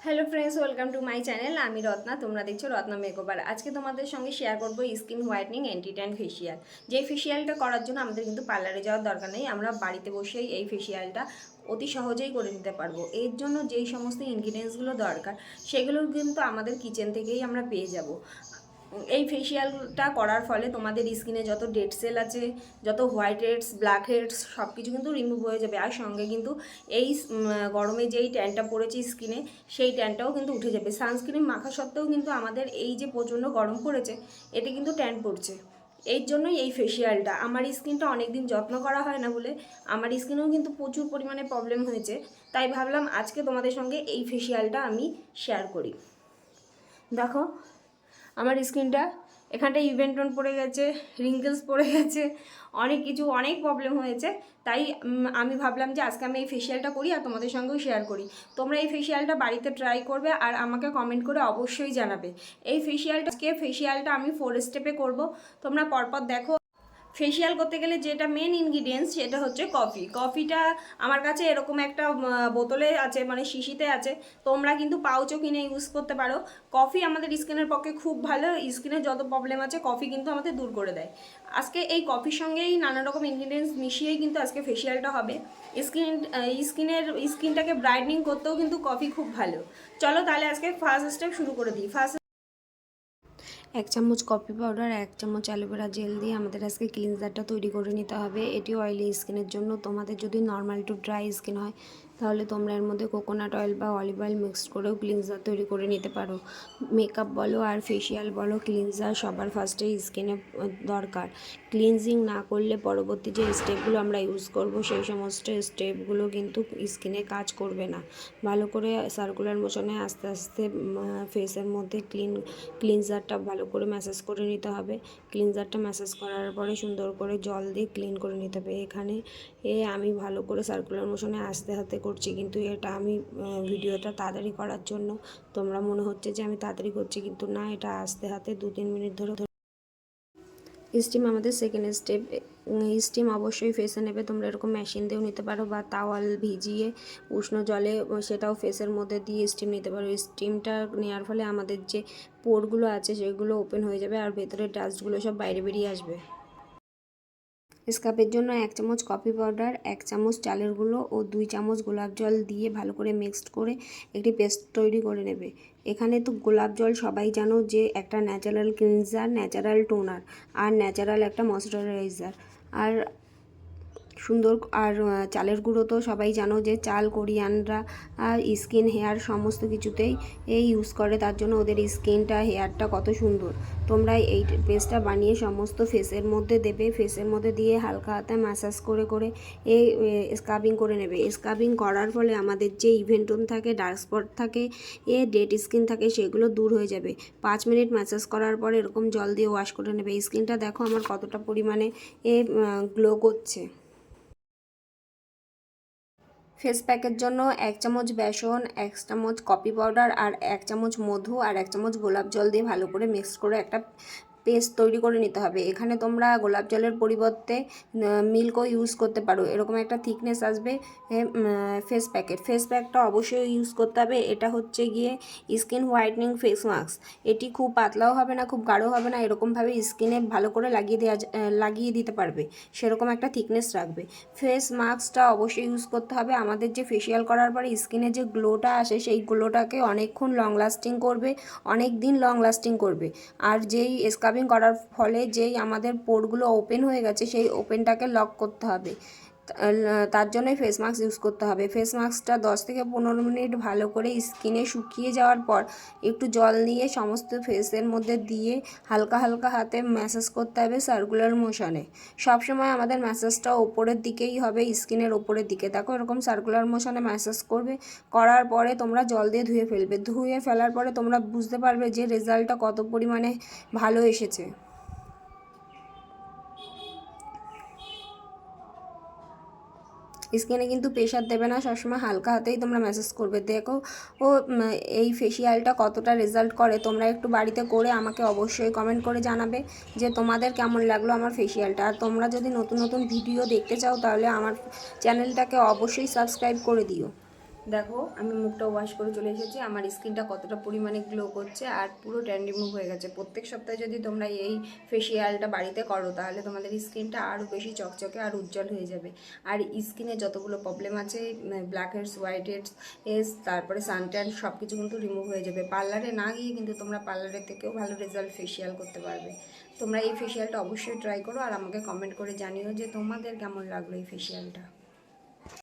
Hello friends, welcome to my channel. আমি রত্না, তোমরা দেখছো রত্না মেকওভার। আজকে তোমাদের সঙ্গে শেয়ার করবো skin whitening anti tan facial. যে ফেসিয়ালটা করার জন্য আমাদের কিন্তু পার্লারে যাওয়ার দরকার নেই, আমরা বাড়িতে বসেই এই ফেসিয়ালটা অতি সহজেই করে নিতে পারবো। এর জন্য যেই সমস্ত ইনগ্রিডিয়েন্টসগুলো দরকার সেগুলো কিন্তু আমাদের কিচেন থেকেই আমরা পেয়ে যাব। এই ফেসিয়ালটা করার ফলে তোমাদের স্কিনে যত ডেড সেল আছে, যত হোয়াইট হেডস, ব্ল্যাক হেডস সব কিছু কিন্তু রিমুভ হয়ে যাবে। আর সঙ্গে কিন্তু এই গরমে যেই ট্যানটা পড়েছে স্কিনে, সেই ট্যানটাও কিন্তু উঠে যাবে। সানস্ক্রিন মাখা সত্ত্বেও কিন্তু আমাদের এই যে প্রচণ্ড গরম পড়েছে, এতে কিন্তু ট্যান পড়ছে। এর জন্যই এই ফেসিয়ালটা। আমার স্কিনটা অনেক দিন যত্ন করা হয় না বলে আমার স্কিনেও কিন্তু প্রচুর পরিমাণে প্রবলেম হয়েছে, তাই ভাবলাম আজকে তোমাদের সঙ্গে এই ফেসিয়ালটা আমি শেয়ার করি। দেখো আমার স্কিনটা, এখানটা ইভেন্টন পড়ে গেছে, রিঙ্কেলস পড়ে গেছে, অনেক কিছু, অনেক প্রবলেম হয়েছে। তাই আমি ভাবলাম যে আজকে আমি এই ফেসিয়ালটা করি আর তোমাদের সঙ্গেও শেয়ার করি। তোমরা এই ফেসিয়ালটা বাড়িতে ট্রাই করবে আর আমাকে কমেন্ট করে অবশ্যই জানাবে। এই ফেসিয়ালটা আমি 4 স্টেপে করব, তোমরা পরপর দেখো। ফেসিয়াল করতে গেলে যেটা মেন ইনগ্রিডিয়েন্টস সেটা হচ্ছে কফি। কফিটা আমার কাছে এরকম একটা বোতলে আছে, মানে শিশিতে আছে। তোমরা কিন্তু পাউচও কিনে ইউজ করতে পারো। কফি আমাদের স্কিনের পক্ষে খুব ভালো। স্কিনের যত প্রবলেম আছে কফি কিন্তু আমাদের দূর করে দেয়। আজকে এই কফির সঙ্গেই নানা রকম ইনগ্রিডিয়েন্টস মিশিয়েই কিন্তু আজকে ফেসিয়ালটা হবে। স্কিনটাকে ব্রাইটনিং করতেও কিন্তু কফি খুব ভালো। চলো তাহলে আজকে ফার্স্ট স্টেপ শুরু করে দিই। 1 চামচ কফি পাউডার, 1 চামচ অ্যালোভেরা জেল দিয়ে আমাদের আজকে ক্লিনজারটা তৈরি করে নিতে হবে। এটি অয়েলি স্কিনের জন্য। তোমাদের যদি নর্মাল টু ড্রাই স্কিন হয় তাহলে তোমরা এর মধ্যে কোকোনাট অয়েল বা অলিভ অয়েল মিক্সড করেও ক্লিনজার তৈরি করে নিতে পারো। মেকআপ বলো আর ফেসিয়াল বলো, ক্লিনজার সবার ফার্স্টে স্কিনে দরকার। ক্লিনজিং না করলে পরবর্তী যে স্টেপগুলো আমরা ইউজ করব সেই সমস্ত স্টেপগুলো কিন্তু স্কিনে কাজ করবে না। ভালো করে সার্কুলার মোশনে আস্তে আস্তে ফেসের মধ্যে ক্লিনজারটা ভালো করে ম্যাসাজ করে নিতে হবে। ক্লিনজারটা ম্যাসাজ করার পরে সুন্দর করে জল দিয়ে ক্লিন করে নিতে হবে। এখানে আমি ভালো করে সার্কুলার মোশনে আস্তে হাতে করছি, কিন্তু এটা আমি ভিডিওটা তাড়াতাড়ি করার জন্য তোমরা মনে হচ্ছে যে আমি তাড়াতাড়ি করছি, কিন্তু না, এটা আস্তে হাতে 2-3 মিনিট ধরে। স্টিম আমাদের সেকেন্ড স্টেপ। স্টিম অবশ্যই ফেসে নেবে। তোমরা এরকম মেশিন দিয়েও নিতে পারো বা তাওয়াল ভিজিয়ে উষ্ণ জলে সেটাও ফেসের মধ্যে দিয়ে স্টিম নিতে পারো। স্টিমটা নেওয়ার ফলে আমাদের যে পোরগুলো আছে সেগুলো ওপেন হয়ে যাবে আর ভেতরের ডাস্টগুলো সব বাইরে বেরিয়ে আসবে। স্কার্ফের জন্য 1 চামচ কফি পাউডার, 1 চামচ চালের গুঁড়ো ও 2 চামচ গোলাপ জল দিয়ে ভালো করে মিক্সড করে একটি পেস্ট তৈরি করে নেবে। এখানে তো গোলাপ জল সবাই জানো যে একটা ন্যাচারাল ক্লিনজার, ন্যাচারাল টোনার আর ন্যাচারাল একটা ময়শ্চারাইজার। আর সুন্দর আর চালের গুঁড়ো তো সবাই জানো যে চাল কোরিয়ানরা স্কিন হেয়ার সমস্ত কিছুতেই ইউজ করে, তার জন্য ওদের স্কিনটা হেয়ারটা কত সুন্দর। তোমরা এই পেস্টটা বানিয়ে সমস্ত ফেসের মধ্যে দেবে। ফেসের মধ্যে দিয়ে হালকা হাতে ম্যাসাজ করে করে এই স্ক্রাবিং করে নেবে। স্ক্রাবিং করার ফলে আমাদের যে ইভেন্টন থাকে, ডার্ক স্পট থাকে, ডেড স্কিন থাকে, সেগুলো দূর হয়ে যাবে। 5 মিনিট ম্যাসাজ করার পরে এরকম জল দিয়ে ওয়াশ করে নেবে। স্কিনটা দেখো আমার কতটা পরিমাণে গ্লো করছে। ফেস প্যাকের জন্য 1 চামচ বেসন, 1 চামচ কফি পাউডার আর 1 চামচ মধু আর 1 চামচ গোলাপ জল দিয়ে ভালো করে মিক্স করে একটা পেস্ট তৈরি করে নিতে হবে। এখানে তোমরা গোলাপ জলের পরিবর্তে মিল্কও ইউজ করতে পারো। এরকম একটা থিকনেস আসবে ফেস প্যাকটা অবশ্যই ইউজ করতে হবে। এটা হচ্ছে গিয়ে স্কিন হোয়াইটনিং ফেস মাস্ক। এটি খুব পাতলাও হবে না, খুব গাঢ় হবে না, এরকমভাবে স্কিনে ভালো করে লাগিয়ে দিতে পারবে, সেরকম একটা থিকনেস রাখবে। ফেস মাস্কটা অবশ্যই ইউজ করতে হবে। আমাদের যে ফেসিয়াল করার পরে স্কিনে যে গ্লোটা আসে সেই গ্লোটাকে অনেকক্ষণ লং লাস্টিং করবে, অনেক দিন লং লাস্টিং করবে। আর যেই স্ক্রাবিং করার ফলে যেই আমাদের পোরগুলো ওপেন হয়ে গেছে সেই ওপেনটাকে লক করতে হবে। তার জন্যই ফেস মাস্ক ইউজ করতে হবে। ফেস মাস্কটা 10 থেকে 15 মিনিট ভালো করে স্কিনে শুকিয়ে যাওয়ার পর একটু জল নিয়ে সমস্ত ফেসের মধ্যে দিয়ে হালকা হালকা হাতে ম্যাসাজ করতে হবে সার্কুলার মোশনে। সবসময় আমাদের ম্যাসাজটা ওপরের দিকেই হবে, স্কিনের ওপরের দিকে। দেখো এরকম সার্কুলার মোশনে ম্যাসাজ করবে, করার পরে তোমরা জল দিয়ে ধুয়ে ফেলবে। ধুয়ে ফেলার পরে তোমরা বুঝতে পারবে যে রেজাল্টটা কত পরিমাণে ভালো এসেছে। স্কিনে কিন্তু প্রেশার দেবে না, সবসময় হালকা হাতেই তোমরা ম্যাসাজ করবে। দেখো এই ফেসিয়ালটা কতটা রেজাল্ট করে। তোমরা একটু বাড়িতে করে আমাকে অবশ্যই কমেন্ট করে জানাবে যে তোমাদের কেমন লাগলো আমার ফেসিয়ালটা। আর তোমরা যদি নতুন নতুন ভিডিও দেখতে চাও তাহলে আমার চ্যানেলটাকে অবশ্যই সাবস্ক্রাইব করে দিও। দেখো আমি মুখটা ওয়াশ করে চলে এসেছি, আমার স্কিনটা কতটা পরিমাণে গ্লো করছে আর পুরো ট্যান রিমুভ হয়ে গেছে। প্রত্যেক সপ্তাহে যদি তোমরা এই ফেসিয়ালটা বাড়িতে করো তাহলে তোমাদের স্কিনটা আরও বেশি চকচকে আর উজ্জ্বল হয়ে যাবে। আর স্কিনে যতগুলো প্রবলেম আছে, ব্ল্যাক হেডস, হোয়াইট হেডস, তারপরে সানট্যান, সব কিছু কিন্তু রিমুভ হয়ে যাবে। পার্লারে না গিয়ে কিন্তু তোমরা পার্লারের থেকেও ভালো রেজাল্ট ফেসিয়াল করতে পারবে। তোমরা এই ফেসিয়ালটা অবশ্যই ট্রাই করো আর আমাকে কমেন্ট করে জানিও যে তোমাদের কেমন লাগলো এই ফেসিয়ালটা।